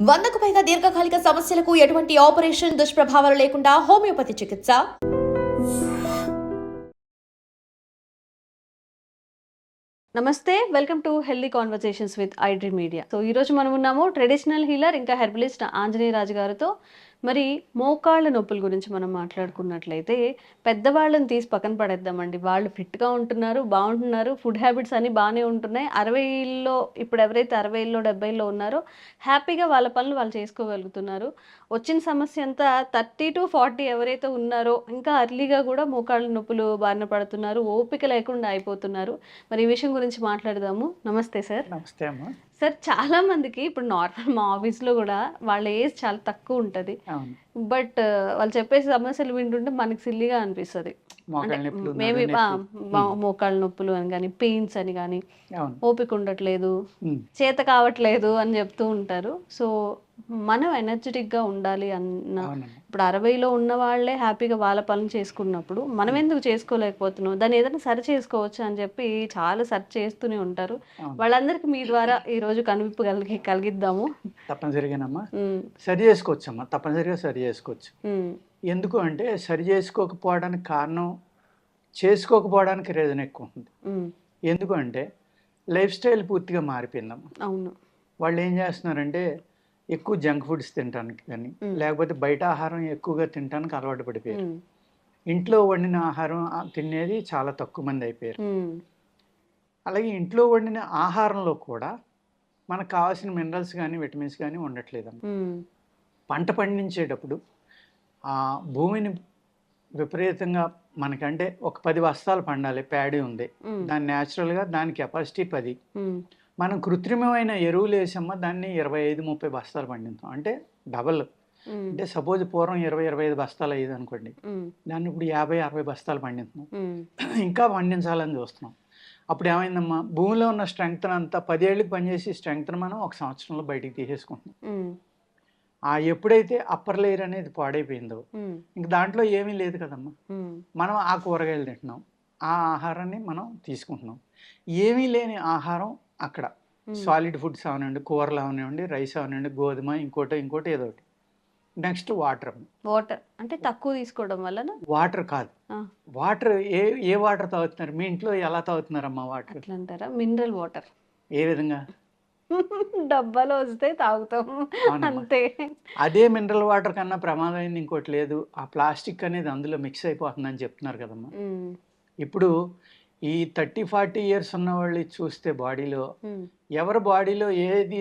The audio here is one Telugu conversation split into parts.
100కు పైగా దీర్ఘకాలిక సమస్యలకు ఎటువంటి ఆపరేషన్ దుష్ప్రభావాలు లేకుండా హోమియోపతి చికిత్స. నమస్తే, welcome to healthy conversations with iDream media. So ఈరోజు మనం ఉన్నాము ట్రెడిషనల్ హీలర్ ఇంకా హెర్బలిస్ట్ ఆంజనేయ రాజు గారితో. మరి మోకాళ్ళ నొప్పుల గురించి మనం మాట్లాడుకున్నట్లయితే పెద్దవాళ్ళని తీసి పక్కన పడేద్దామండి. వాళ్ళు ఫిట్గా ఉంటున్నారు, బాగుంటున్నారు, ఫుడ్ హ్యాబిట్స్ అన్నీ బాగానే ఉంటున్నాయి. 60లో ఇప్పుడు ఎవరైతే 60లో 70లో ఉన్నారో హ్యాపీగా వాళ్ళ పనులు వాళ్ళు చేసుకోగలుగుతున్నారు. వచ్చిన సమస్య అంతా 30 to 40 ఎవరైతే ఉన్నారో ఇంకా అర్లీగా కూడా మోకాళ్ళ నొప్పులు బారిన పడుతున్నారు, ఓపిక లేకుండా అయిపోతున్నారు. మరి ఈ విషయం గురించి మాట్లాడదాము. నమస్తే సార్. నమస్తే అమ్మా. సార్, చాలా మందికి ఇప్పుడు నార్మల్ మా ఆఫీస్లో కూడా వాళ్ళ ఏజ్ చాలా తక్కువ ఉంటుంది. బట్ వాళ్ళు చెప్పే సమస్యలు వింటుంటే మనకి సిల్లిగా అనిపిస్తుంది. మేబీ మోకాళ్ళ నొప్పులు అని కానీ, పెయిన్స్ అని కానీ, ఓపిక ఉండట్లేదు, చేత కావట్లేదు అని చెప్తూ ఉంటారు. సో మనం ఎనర్జెటిక్గా ఉండాలి అన్న, ఇప్పుడు 60లో ఉన్న వాళ్ళే హ్యాపీగా వాళ్ళ పనులు చేసుకున్నప్పుడు మనం ఎందుకు చేసుకోలేకపోతున్నాం, దాన్ని ఏదైనా సరి చేసుకోవచ్చు అని చెప్పి చాలా సెర్చ్ చేస్తూనే ఉంటారు. వాళ్ళందరికీ మీ ద్వారా ఈరోజు కనువిప్పు కలిగిద్దాము. తప్పనిసరిగానమ్మా సరి చేసుకోవచ్చమ్మా, తప్పనిసరిగా సరి చేసుకోవచ్చు. ఎందుకు అంటే సరి చేసుకోకపోవడానికి కారణం చేసుకోకపోవడానికి రీజన్ ఎక్కువ ఉంటుంది. ఎందుకు అంటే లైఫ్ స్టైల్ పూర్తిగా మారిపోయిందమ్మా. అవును. వాళ్ళు ఏం చేస్తున్నారంటే ఎక్కువ జంక్ ఫుడ్స్ తినడానికి కానీ, లేకపోతే బయట ఆహారం ఎక్కువగా తినడానికి అలవాటు పడిపోయారు. ఇంట్లో వండిన ఆహారం తినేది చాలా తక్కువ మంది అయిపోయారు. అలాగే ఇంట్లో వండిన ఆహారంలో కూడా మనకు కావాల్సిన మినరల్స్ కానీ, విటమిన్స్ కానీ ఉండట్లేదమ్మా. పంట పండించేటప్పుడు ఆ భూమిని విపరీతంగా మనకంటే ఒక 10 బస్తాలు పండాలి, ప్యాడీ ఉంది, దాని న్యాచురల్గా దాని కెపాసిటీ 10. మనం కృత్రిమమైన ఎరువులు వేసమ్మా దాన్ని 25-30 బస్తాలు పండిస్తాం, అంటే డబల్. అంటే సపోజ్ పూర్వం 20-25 బస్తాలు అయ్యేది అనుకోండి, దాన్ని ఇప్పుడు 50-60 బస్తాలు పండిస్తున్నాం. ఇంకా పండించాలని చూస్తున్నాం. అప్పుడు ఏమైందమ్మా, భూమిలో ఉన్న స్ట్రెంగ్త్ అంతా 10 ఏళ్ళకి పనిచేసి స్ట్రెంగ్త్ని మనం 1 సంవత్సరంలో బయటికి తీసేసుకుంటున్నాం. ఎప్పుడైతే అప్పర్ లేయర్ అనేది పాడైపోయిందో ఇంక దాంట్లో ఏమీ లేదు కదమ్మా. మనం ఆ కూరగాయలు తింటున్నాం, ఆ ఆహారాన్ని మనం తీసుకుంటున్నాం. ఏమీ లేని ఆహారం అక్కడ సాలిడ్ ఫుడ్స్ అవనండి, కూరలు అవనివ్వండి, రైస్ అవనండి, గోధుమ, ఇంకోటి ఏదో ఒకటి. నెక్స్ట్ వాటర్ అంటే తక్కువ తీసుకోవడం వల్ల వాటర్ కాదు, వాటర్ ఏ వాటర్ తాగుతున్నారు మీ ఇంట్లో, ఎలా తాగుతున్నారమ్మా వాటర్ అంటారా? Mineral water. ఏ విధంగా? డబ్బాలో వస్తే తాగుతాం అంతే. అదే మినరల్ వాటర్ కన్నా ప్రమాదమైంది ఇంకోటి లేదు. ఆ ప్లాస్టిక్ అనేది అందులో మిక్స్ అయిపోతుందని చెప్తున్నారు కదమ్మా. ఇప్పుడు ఈ 30-40 ఇయర్స్ ఉన్న వాళ్ళు చూస్తే బాడీలో ఎవరి బాడీలో ఏది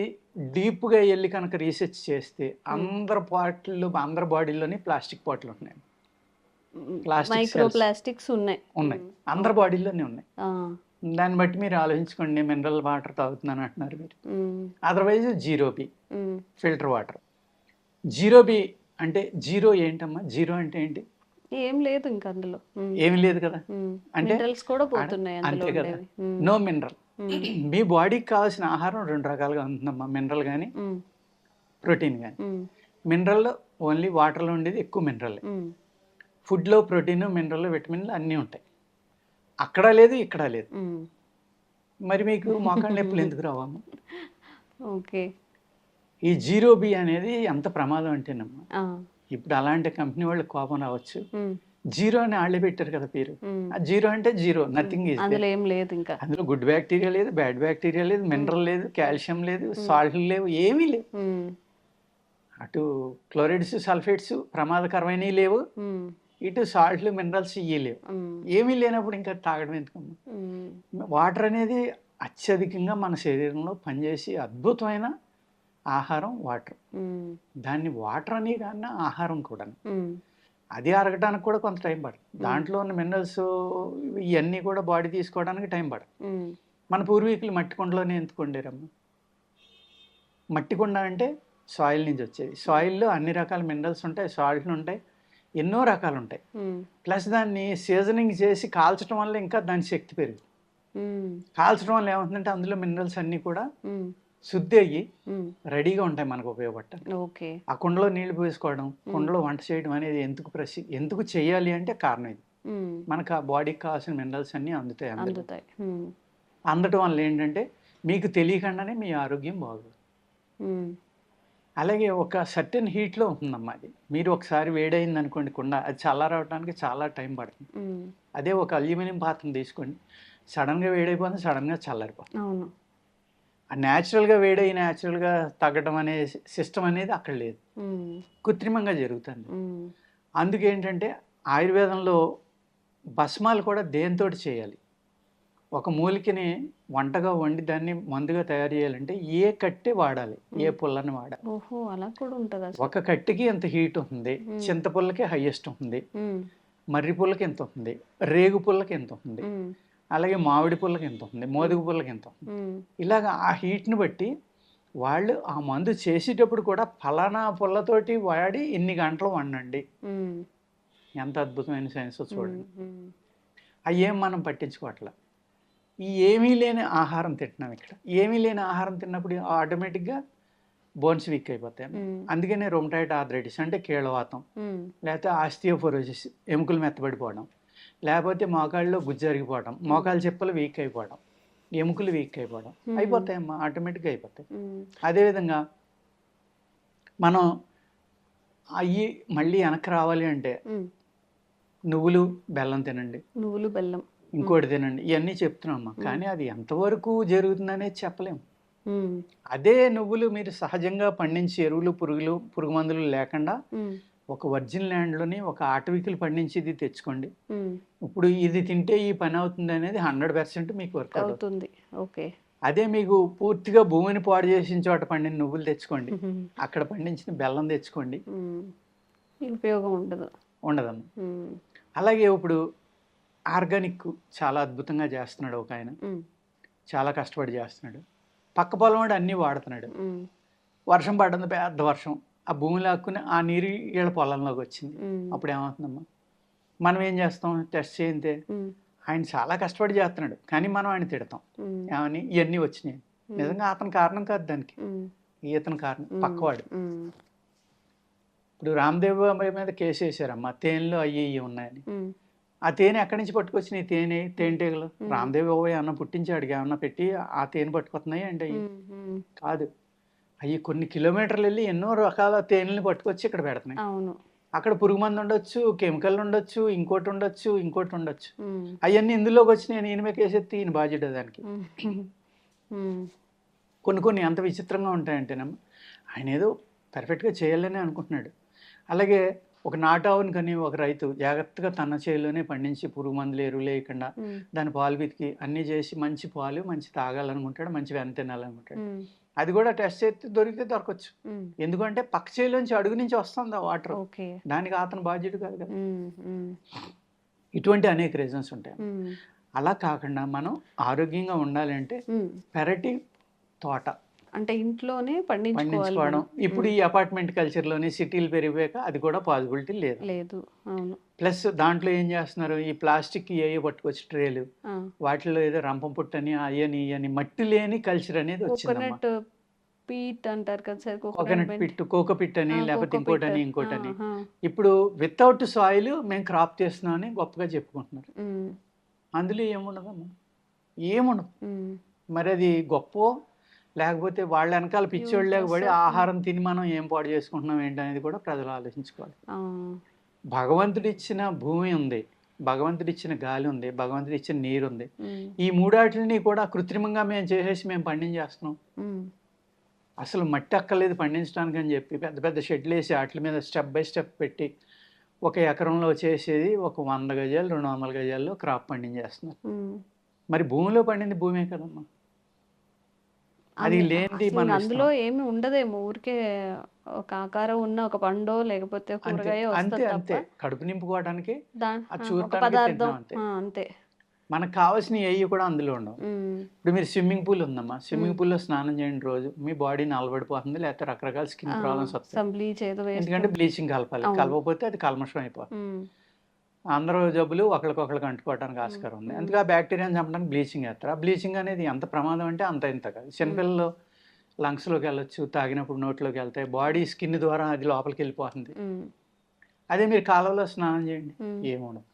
డీప్గా వెళ్ళి కనుక రీసెర్చ్ చేస్తే అందరి బాడీలోని ప్లాస్టిక్ బాటిల్ ఉన్నాయి, మైక్రోప్లాస్టిక్స్ ఉన్నాయి, అందరి బాడీలోనే ఉన్నాయి. దాన్ని బట్టి మీరు ఆలోచించుకోండి, మినరల్ వాటర్ తాగుతున్నాను అంటున్నారు మీరు. Otherwise zero B filter water. Zero B అంటే జీరో ఏంటమ్మా? జీరో అంటే ఏంటి? ఏం లేదు, ఇంకా అందులో ఏమి లేదు కదా, అంటే అంతే కదా, నో మినరల్. మీ బాడీకి కావాల్సిన ఆహారం 2 రకాలుగా ఉంటుందమ్మా, మినరల్ కానీ ప్రోటీన్ కానీ. మినరల్ ఓన్లీ వాటర్లో ఉండేది ఎక్కువ మినరల్. ఫుడ్లో ప్రోటీన్, మినరల్, విటమిన్లు అన్నీ ఉంటాయి. అక్కడ లేదు, ఇక్కడ లేదు. మరి మీకు మోకాళ్ళ నొప్పులు ఎందుకు రావమ్మా? ఓకే. ఈ జీరో బి అనేది ఎంత ప్రమాదం అంటేనమ్మా, ఇప్పుడు అలాంటి కంపెనీ వాళ్ళకి కోపం రావచ్చు. జీరో అని వాళ్ళే పెట్టారు కదా పేరు. జీరో అంటే జీరో, నథింగ్ ఈజ్. అందులో ఏం లేదు, ఇంకా అందులో గుడ్ బ్యాక్టీరియా లేదు, బ్యాడ్ బ్యాక్టీరియా లేదు, మినరల్ లేదు, కాల్షియం లేదు, సాల్ట్ లేవు, ఏమీ లేవు. అటు క్లోరైడ్స్, సల్ఫేట్స్ ప్రమాదకరమైనవి లేవు, ఇటు సాల్ట్లు, మినరల్స్ ఇయ్యలేవు. ఏమీ లేనప్పుడు ఇంకా తాగడం ఎందుకమ్మా? వాటర్ అనేది అత్యధికంగా మన శరీరంలో పనిచేసి అద్భుతమైన ఆహారం వాటర్. దాన్ని వాటర్ అని కన్నా ఆహారం కూడా. అది అరగటానికి కూడా కొంత టైం పడుతుంది. దాంట్లో ఉన్న మినరల్స్ ఇవన్నీ కూడా బాడీ తీసుకోవడానికి టైం పడుతుంది. మన పూర్వీకులు మట్టి కుండలోనే ఎందుకు వండారమ్మా? మట్టి కుండ అంటే సాయిల్ నుంచి వచ్చేది. సాయిల్లో అన్ని రకాల మినరల్స్ ఉంటాయి, సాల్ట్లు ఉంటాయి, ఎన్నో రకాలు ఉంటాయి. ప్లస్ దాన్ని సీజనింగ్ చేసి కాల్చడం వల్ల ఇంకా దాని శక్తి పెరుగుతుంది. కాల్చడం వల్ల ఏమవుతుందంటే అందులో మినరల్స్ అన్నీ కూడా శుద్ధి అయ్యి రెడీగా ఉంటాయి మనకు ఉపయోగపడటానికి. ఆ కుండలో నీళ్లు పోసుకోవడం, కుండలో వంట చేయడం అనేది ఎందుకు చేయాలి అంటే కారణం ఇది. మనకు ఆ బాడీకి కావాల్సిన మినరల్స్ అన్నీ అందుతాయి. అందటం వల్ల ఏంటంటే మీకు తెలియకుండానే మీ ఆరోగ్యం బాగుంది. అలాగే ఒక సర్టెన్ హీట్లో ఉంటుందమ్మా అది. మీరు ఒకసారి వేడైంది అనుకోండి కుండ, అది చల్లారవడానికి చాలా టైం పడుతుంది. అదే ఒక అల్యూమినియం పాత్రను తీసుకోండి, సడన్గా వేడైపోతుంది, సడన్గా చల్లారిపోతుంది. అవును. ఆ న్యాచురల్గా వేడై న్యాచురల్గా తగ్గడం అనే సిస్టమ్ అనేది అక్కడ లేదు, కృత్రిమంగా జరుగుతుంది. అందుకేంటంటే ఆయుర్వేదంలో భస్మాలు కూడా దేనితోటి చేయాలి, ఒక మూలికని వంటగా వండి దాన్ని మందుగా తయారు చేయాలంటే ఏ కట్టె వాడాలి, ఏ పుల్లని వాడాలి. ఓహో, అలా కూడా ఉంటుందా? ఒక కట్టెకి ఎంత హీట్ ఉంది, చింతపుల్లకి హైయెస్ట్ ఉంది, మర్రి పుల్లకి ఎంత ఉంది, రేగు పుల్లకి ఎంత ఉంది, అలాగే మామిడి పుల్లకి ఎంత ఉంది, మోదుగు పుల్లకి ఎంత ఉంది. ఇలాగ ఆ హీట్ని బట్టి వాళ్ళు ఆ మందు చేసేటప్పుడు కూడా ఫలానా పుల్లతోటి వాడి ఇన్ని గంటలు వండండి. ఎంత అద్భుతమైన సైన్స్ చూడండి. అవి ఏం మనం పట్టించుకోవట్లా. ఈ ఏమీ లేని ఆహారం తింటున్నాం. ఇక్కడ ఏమీ లేని ఆహారం తిన్నప్పుడు ఆటోమేటిక్గా బోన్స్ వీక్ అయిపోతాయి. అందుకనే రొమటాయిడ్ ఆర్థరైటిస్ అంటే కీళ్ళవాతం, లేకపోతే ఆస్టియోపోరోసిస్ ఎముకలు మెత్తబడిపోవడం, లేకపోతే మోకాళ్ళలో గుజ్జు జరిగిపోవడం, మోకాళ్ళ చెప్పులు వీక్ అయిపోవడం, ఎముకలు వీక్ అయిపోవడం అయిపోతాయమ్మా, ఆటోమేటిక్గా అయిపోతాయి. అదేవిధంగా మనం అవి మళ్ళీ వెనక్కి రావాలి అంటే నువ్వులు బెల్లం తినండి, నువ్వులు బెల్లం ఇంకోటి తినండి, ఇవన్నీ చెప్తున్నామ్మా. కానీ అది ఎంతవరకు జరుగుతుందనేది చెప్పలేము. అదే నువ్వులు మీరు సహజంగా పండించి ఎరువులు పురుగు మందులు లేకుండా ఒక వర్జిన్ ల్యాండ్లోని ఒక ఆటవికులు పండించి ఇది తెచ్చుకోండి. ఇప్పుడు ఇది తింటే ఈ పని అవుతుంది అనేది 100% మీకు వర్క్ అవుతుంది. ఓకే. అదే మీకు పూర్తిగా భూమిని పాడు చేసిన చోట పండిన నువ్వులు తెచ్చుకోండి, అక్కడ పండించిన బెల్లం తెచ్చుకోండి, ఉపయోగం ఉండదమ్మా. అలాగే ఇప్పుడు ఆర్గానిక్ చాలా అద్భుతంగా చేస్తున్నాడు ఒక ఆయన, చాలా కష్టపడి చేస్తున్నాడు. పక్క పొలం వాడు అన్నీ వాడుతున్నాడు. వర్షం పడ్డంది, పెద్ద వర్షం, ఆ భూమి లాక్కుని ఆ నీరు వీళ్ళ పొలంలోకి వచ్చింది. అప్పుడు ఏమవుతుందమ్మా, మనం ఏం చేస్తాం, టెస్ట్ చేయితే ఆయన చాలా కష్టపడి చేస్తున్నాడు కానీ మనం ఆయన తిడతాం, ఏమని ఇవన్నీ వచ్చినాయి. నిజంగా అతని కారణం కాదు దానికి, ఇతని కారణం పక్కవాడు. ఇప్పుడు రామ్దేవ్ బాబాయ్ మీద కేసు వేసారమ్మా, తేనెలో అయ్యి ఉన్నాయని. ఆ తేనె ఎక్కడి నుంచి పట్టుకొచ్చినాయి, తేనెటీగలు రామ్దేవ్ బాబాయ్ అన్న పుట్టించాడు, ఏమన్నా పెట్టి ఆ తేనె పట్టుకొస్తున్నాయి అంటే అవి కాదు. అవి కొన్ని కిలోమీటర్లు వెళ్ళి ఎన్నో రకాల తేనెల్ని పట్టుకొచ్చి ఇక్కడ పెడుతున్నాయి. అక్కడ పురుగు మందు ఉండొచ్చు, కెమికల్ ఉండొచ్చు, ఇంకోటి ఉండొచ్చు, అవన్నీ ఇందులోకి వచ్చినాయి. నేను మీద కేసెత్తి ఈయన బాధ్యత దానికి. కొన్ని ఎంత విచిత్రంగా ఉంటాయంటేనమ్మా, ఆయన ఏదో పర్ఫెక్ట్గా చేయాలని అనుకుంటున్నాడు. అలాగే ఒక నాటావుని కానీ ఒక రైతు జాగ్రత్తగా తన చేలోనే పండించి పురుగు మందులు ఎరువులు వేయకుండా దాని పాలు పితికి అన్నీ చేసి మంచి పాలు మంచి తాగాలనుకుంటాడు, మంచి వెన్న తినాలనుకుంటాడు. అది కూడా టెస్ట్ చేస్తే దొరికితే దొరకచ్చు. ఎందుకంటే పక్క చేలోంచి అడుగు నుంచి వస్తుంది ఆ వాటర్, దానికి అతను బాధ్యత కాదు కదా. ఇటువంటి అనేక రీజన్స్ ఉంటాయి. అలా కాకుండా మనం ఆరోగ్యంగా ఉండాలంటే పెరటి తోట అంటే ఇంట్లోనే పండించుకోవడం. ఇప్పుడు ఈ అపార్ట్మెంట్ కల్చర్లోని సిటీలు పెరిగిపోయాక అది కూడా పాసిబిలిటీ లేదు. ప్లస్ దాంట్లో ఏం చేస్తున్నారు, ఈ ప్లాస్టిక్ ఏయో పట్టుకొచ్చి ట్రేలు, వాటిలో ఏదో రంపం పుట్టని ఇయని మట్టి లేని కల్చర్ అనేది వచ్చింది. పీట్ అంటారు కదా సార్, కోకోనట్ పిట్, కోకోపిట్ అని, లేకపోతే ఇంకోటని. ఇప్పుడు వితౌట్ సాయిల్ మేము క్రాప్ చేస్తున్నామని గొప్పగా చెప్పుకుంటున్నారు. అందులో ఏముండదమ్మా, ఏముండదు. మరి అది గొప్ప లేకపోతే వాళ్ళ వెనకాల పిచ్చోళ్ళు లేకపోతే ఆహారం తిని మనం ఏం పాడు చేసుకుంటున్నాం ఏంటనేది కూడా ప్రజలు ఆలోచించుకోవాలి. భగవంతుడిచ్చిన భూమి ఉంది, భగవంతుడిచ్చిన గాలి ఉంది, భగవంతుడిచ్చిన నీరు ఉంది. ఈ మూడాటిని కూడా కృత్రిమంగా మేము చేసేసి మేము పండించేస్తున్నాం. అసలు మట్టి అక్కర్లేదు పండించడానికి అని చెప్పి పెద్ద పెద్ద షెడ్లు వేసి వాటి మీద స్టెప్ బై స్టెప్ పెట్టి ఒక ఎకరంలో చేసేది ఒక 100 గజాలు 200 గజాల్లో క్రాప్ పండించేస్తున్నారు. మరి భూమిలో పండింది భూమే కదమ్మా, అది లేనిది మన అందులో ఏమి ఉండదేమో, ఊరికే ఒక ఆకారం ఉన్న ఒక పండో లేకపోతే కూరగాయ అంతే కడుపు నింపుకోవడానికి పదార్థం అంతే. మనకు కావాల్సిన ఏవి కూడా అందులో ఉండవు. ఇప్పుడు మీరు స్విమ్మింగ్ పూల్ ఉందమ్మా, స్విమ్మింగ్ పూల్లో స్నానం చేయండి రోజు, మీ బాడీ నలబడిపోతుంది, లేకపోతే రకరకాల స్కిన్ ప్రాబ్లమ్స్ వస్తాయి. ఎందుకంటే బ్లీచింగ్ కలపాలి, కలపకపోతే అది కల్మషం అయిపోతుంది. అందరూ జబ్బులు ఒకరికొకరికి అంటుకోవడానికి ఆస్కారం ఉంది. అందుకే ఆ బ్యాక్టీరియాని చంపడానికి బ్లీచింగ్ వేస్తారు. ఆ బ్లీచింగ్ అనేది ఎంత ప్రమాదం అంటే అంత ఇంత కాదు. చిన్నపిల్లలు లంగ్స్లోకి వెళ్ళొచ్చు, తాగినప్పుడు నోట్లోకి వెళ్తాయి, బాడీ స్కిన్ ద్వారా అది లోపలికి వెళ్ళిపోతుంది. అదే మీరు కాలువలో స్నానం చేయండి, ఏముండదు.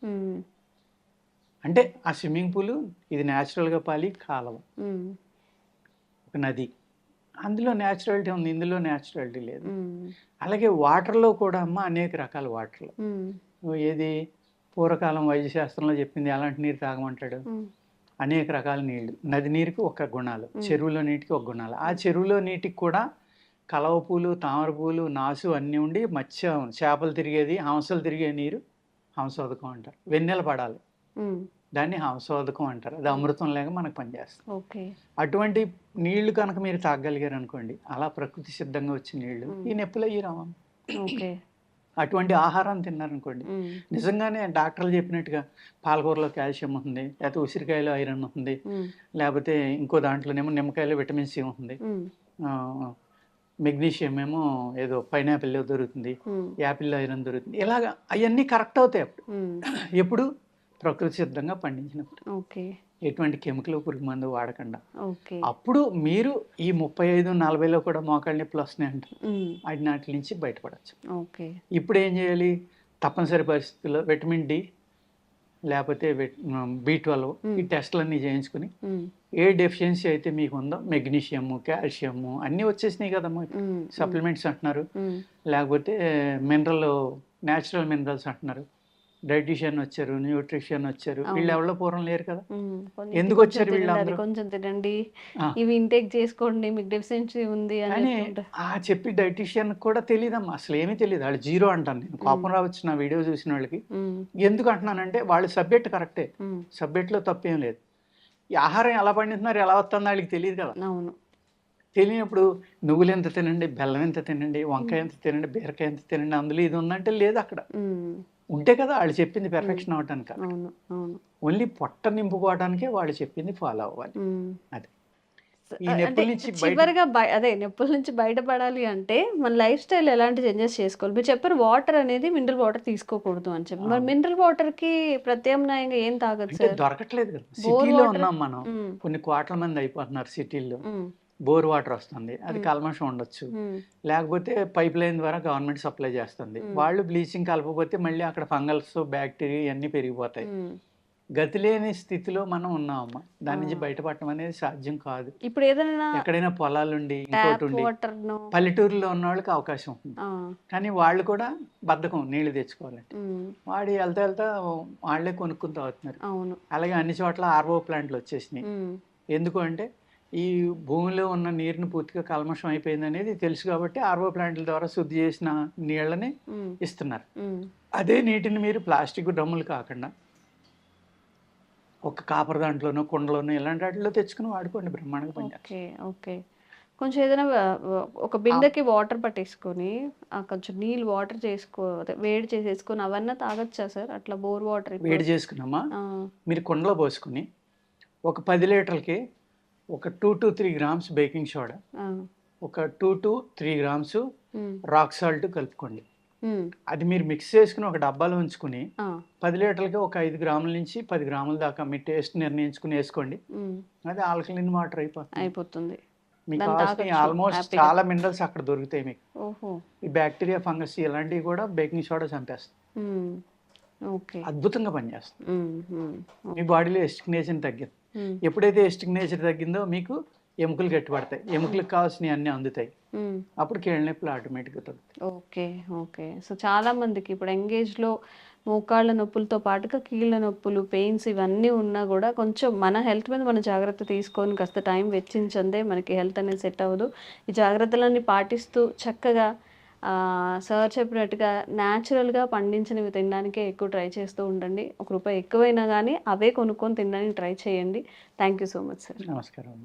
అంటే ఆ స్విమ్మింగ్ పూల్ ఇది న్యాచురల్గా పాలి కాలువ, ఒక నది, అందులో న్యాచురాలిటీ ఉంది, ఇందులో న్యాచురాలిటీ లేదు. అలాగే వాటర్లో కూడా అమ్మ అనేక రకాల వాటర్లు. ఏది పూర్వకాలం వైద్యశాస్త్రంలో చెప్పింది ఎలాంటి నీరు తాగమంటాడు? అనేక రకాల నీళ్లు. నది నీరుకి ఒక గుణాలు, చెరువులో నీటికి ఒక గుణాలు. ఆ చెరువులో నీటికి కూడా కలవ పూలు, తామర పూలు, నాసు అన్నీ ఉండి మత్స్యం, చేపలు తిరిగేది, హంసలు తిరిగే నీరు హంసోదకం అంటారు. వెన్నెల పడాలి, దాన్ని హంసోదకం అంటారు. అది అమృతం లేక మనకు పనిచేస్తుంది. అటువంటి నీళ్లు కనుక మీరు తాగగలిగారు అనుకోండి, అలా ప్రకృతి సిద్ధంగా వచ్చిన నీళ్లు ఈ నొప్పులు అయ్యి రావమ్మ. అటువంటి ఆహారం తిన్నారనుకోండి, నిజంగానే డాక్టర్లు చెప్పినట్టుగా పాలకూరలో కాల్షియం ఉంటుంది, లేకపోతే ఉసిరికాయలో ఐరన్ ఉంటుంది, లేకపోతే ఇంకో దాంట్లోనేమో నిమ్మకాయలో విటమిన్ సి ఉంటుంది, మెగ్నీషియం ఏమో ఏదో పైనాపిల్లో దొరుకుతుంది, యాపిల్లో ఐరన్ దొరుకుతుంది. ఇలాగా అవన్నీ కరెక్ట్ అవుతాయి అప్పుడు. ఎప్పుడు ప్రకృతి సిద్ధంగా పండించినప్పుడు, ఎటువంటి కెమికల్ పురుగు మందు వాడకుండా. అప్పుడు మీరు ఈ 35-40లో కూడా మోకాళ్ళ నొప్పులు వస్తున్నాయి అంటారు, వాటి నుంచి బయటపడచ్చు. ఇప్పుడు ఏం చేయాలి? తప్పనిసరి పరిస్థితుల్లో విటమిన్ డి లేకపోతే B12 ఈ టెస్టులన్నీ చేయించుకుని ఏ డెఫిషియన్సీ అయితే మీకు ఉందో, మెగ్నీషియము, కాల్షియము అన్నీ వచ్చేసినాయి కదమ్మా. సప్లిమెంట్స్ అంటున్నారు, లేకపోతే న్యాచురల్ మినరల్స్ అంటున్నారు. డైటీషియన్ వచ్చారు, న్యూట్రిషన్ వచ్చారు, వీళ్ళు ఎవరో పూర్వం లేరు కదా. ఎందుకు వచ్చారు వీళ్ళు? కొంచెం తినండి, ఇవి ఇంటేక్ చేసుకోండి, మీకు డెఫిషియన్సీ ఉంది అని చెప్పి డైటీషియన్ కూడా తెలియదమ్మా, అసలు ఏమీ తెలియదు. వాళ్ళు జీరో అంటాను నేను. కోపం రావచ్చు నా వీడియో చూసిన వాళ్ళకి. ఎందుకు అంటున్నానంటే వాళ్ళు సబ్జెక్ట్ కరెక్టే, సబ్జెక్ట్లో తప్పేం లేదు. ఈ ఆహారం ఎలా పండిస్తున్నారు, ఎలా వస్తుందో వాళ్ళకి తెలియదు కదా. తెలియనప్పుడు నువ్వులు ఎంత తినండి, బెల్లం ఎంత తినండి, వంకాయ ఎంత తినండి, బీరకాయ ఎంత తినండి, అందులో ఇది ఉందంటే లేదు. అక్కడ ఉంటే కదా వాళ్ళు చెప్పింది పెర్ఫెక్షన్ అవటానికి. ఓన్లీ పొట్ట నింపుకోవడానికే వాళ్ళు చెప్పింది ఫాలో అవ్వాలి. అది చివరిగా నొప్పుల నుంచి బయటపడాలి అంటే మన లైఫ్ స్టైల్ ఎలాంటి చేంజెస్ చేసుకోవాలి? మీరు చెప్పారు వాటర్ అనేది మినరల్ వాటర్ తీసుకోకూడదు అని చెప్పి. మరి మినరల్ వాటర్ కి ప్రత్యామ్నాయంగా ఏం తాగొచ్చు? దొరకట్లేదు కదా, సిటీలో ఉన్నాం మనం. కొన్ని కోట్ల మంది అయిపోతున్నారు సిటీల్లో. బోర్ వాటర్ వస్తుంది, అది కల్మషం ఉండొచ్చు, లేకపోతే పైప్ లైన్ ద్వారా గవర్నమెంట్ సప్లై చేస్తుంది. వాళ్ళు బ్లీచింగ్ కలపకపోతే మళ్ళీ అక్కడ ఫంగల్స్, బ్యాక్టీరియా ఇవన్నీ పెరిగిపోతాయి. గతి లేని స్థితిలో మనం ఉన్నామమ్మా. దాని నుంచి బయటపడటం అనేది సాధ్యం కాదు. ఇప్పుడు ఏదైనా ఎక్కడైనా పొలాలుండి ఇంకోటి ఉండి పల్లెటూరులో ఉన్న వాళ్ళకి అవకాశం ఉంటుంది, కానీ వాళ్ళు కూడా బద్ధకం నీళ్లు తెచ్చుకోవాలంటే. వాడి వెళ్తా వాళ్ళే కొనుక్కుని తాగుతున్నారు. అలాగే అన్ని చోట్ల ఆర్ఓ ప్లాంట్లు వచ్చేసినాయి. ఎందుకు అంటే ఈ భూమిలో ఉన్న నీరుని పూర్తిగా కల్మషం అయిపోయింది అనేది తెలుసు కాబట్టి ఆర్ఓ ప్లాంట్ల ద్వారా శుద్ధి చేసిన నీళ్ళని ఇస్తున్నారు. అదే నీటిని మీరు ప్లాస్టిక్ డ్రమ్ములు కాకుండా ఒక కాపర్ దాంట్లోనో, కుండలోనో ఇలాంటి వాటిలో తెచ్చుకుని వాడుకోండి, బ్రహ్మాండంగా పనిచేస్తుంది. కొంచెం ఏదైనా ఒక బిందెకి వాటర్ పట్టేసుకొని కొంచెం నీళ్ళు వాటర్ వేడి చేసేసుకొని అవన్నీ తాగొచ్చా సార్? అట్లా బోర్ వాటర్ వేడి చేసుకున్నామా మీరు కుండలో పోసుకుని ఒక 10 లీటర్లకి ఒక 2 to 3 grams బేకింగ్ సోడా, ఒక 2 to 3 grams రాక్ సాల్ట్ కలుపుకోండి. అది మీరు మిక్స్ చేసుకుని ఒక డబ్బాలో ఉంచుకుని 10 లీటర్లకి ఒక 5 గ్రాముల నుంచి 10 గ్రాముల దాకా మీ టేస్ట్ నిర్ణయించుకుని వేసుకోండి. అది ఆల్కలిన్ వాటర్ అయిపోతుంది. మీకు కావాల్సిన ఆల్మోస్ట్ చాలా మినరల్స్ అక్కడ దొరుకుతాయి మీకు. ఈ బ్యాక్టీరియా, ఫంగస్ ఇలాంటివి కూడా బేకింగ్ సోడా చంపేస్తుంది. అద్భుతంగా పనిచేస్తుంది. మీ బాడీలో ఎస్టిక్ నేచర్ తగ్గింది. ఎప్పుడైతే ఎస్టిక్ నేచర్ తగ్గిందో మీకు ఎముకలు గట్టిపడతాయి, ఎముకలకు కావాల్సినవి అన్నీ అందుతాయి. అప్పుడు కీళ్ళ నొప్పులు ఆటోమేటిక్గా తగ్గుతాయి. సో చాలా మందికి ఇప్పుడు ఎంగేజ్లో మోకాళ్ళ నొప్పులతో పాటుగా కీళ్ళ నొప్పులు, పెయిన్స్ ఇవన్నీ ఉన్నా కూడా కొంచెం మన హెల్త్ మీద మన జాగ్రత్త తీసుకొని కాస్త టైం వెచ్చించందే మనకి హెల్త్ అనేది సెట్ అవ్వదు. ఈ జాగ్రత్తలన్నీ పాటిస్తూ చక్కగా సార్ చెప్పినట్టుగా న్యాచురల్గా పండించినవి తినడానికే ఎక్కువ ట్రై చేస్తూ ఉండండి. ₹1 ఎక్కువైనా కానీ అవే కొనుక్కొని తినడానికి ట్రై చేయండి. Thank you so much sir. నమస్కారం.